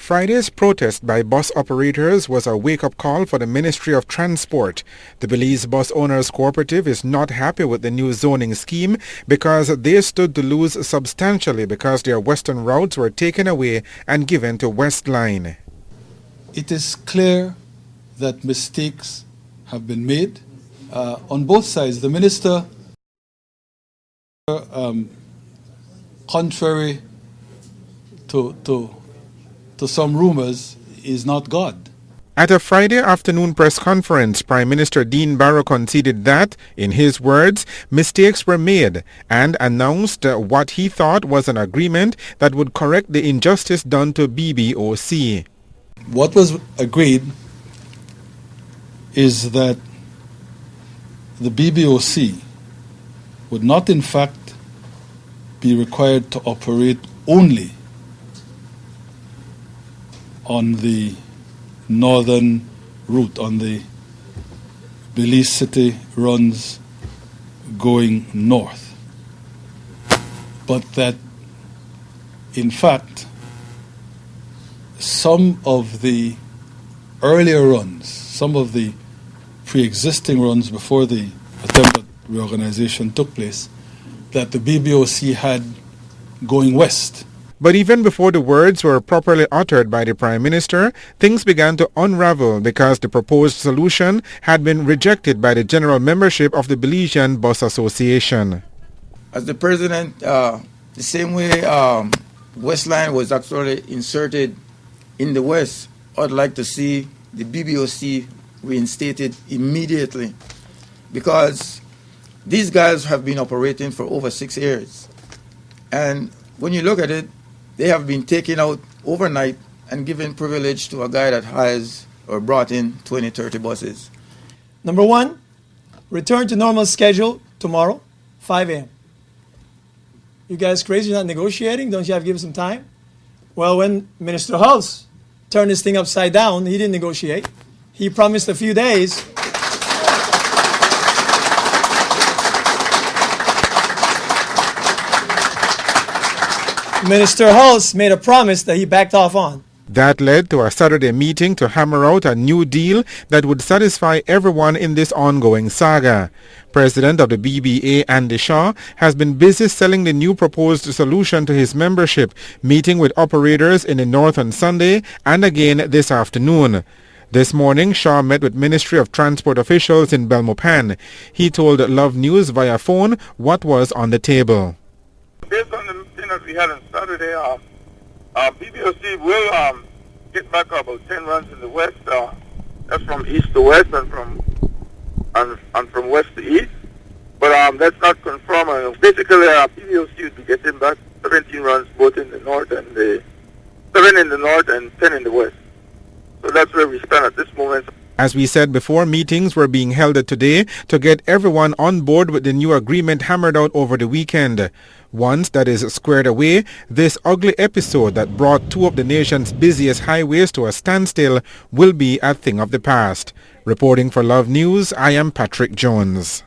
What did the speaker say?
Friday's protest by bus operators was a wake-up call for the Ministry of Transport. The Belize Bus Owners Cooperative is not happy with the new zoning scheme because they stood to lose substantially because their western routes were taken away and given to Westline. It is clear that mistakes have been made on both sides. The minister, contrary to some rumors, is not God. At a Friday afternoon press conference, Prime Minister Dean Barrow conceded that, in his words, mistakes were made and announced what he thought was an agreement that would correct the injustice done to BBOC. What was agreed is that the BBOC would not in fact be required to operate only on the northern route, on the Belize City runs going north, but that in fact some of the earlier runs, some of the pre-existing runs before the attempt at reorganization took place, that the BBOC had going west. But even before the words were properly uttered by the Prime Minister, things began to unravel because the proposed solution had been rejected by the general membership of the Belizean Bus Association. As the President, the same way Westline was actually inserted in the West, I'd like to see the BBOC reinstated immediately, because these guys have been operating for over 6 years. And when you look at it, they have been taken out overnight and given privilege to a guy that has or brought in 20, 30 buses. Number one, return to normal schedule tomorrow, 5 a.m. You guys crazy? You're not negotiating? Don't you have to give some time? Well, when Minister Hulse turned this thing upside down, he didn't negotiate. He promised a few days. Minister Hulse made a promise that he backed off on. That led to a Saturday meeting to hammer out a new deal that would satisfy everyone in this ongoing saga. President of the BBA, Andy Shaw, has been busy selling the new proposed solution to his membership, meeting with operators in the north on Sunday and again this afternoon. This morning, Shaw met with Ministry of Transport officials in Belmopan. He told Love News via phone what was on the table. Based on the meeting that we had on Saturday, BBOC will get back about 10 runs in the west. That's from east to west and from west to east. But that's not confirmed. Basically, BBOC would be getting back 17 runs both in the north and 7 in the north and 10 in the west. So that's where we stand at this moment. As we said before, meetings were being held today to get everyone on board with the new agreement hammered out over the weekend. Once that is squared away, this ugly episode that brought two of the nation's busiest highways to a standstill will be a thing of the past. Reporting for Love News, I am Patrick Jones.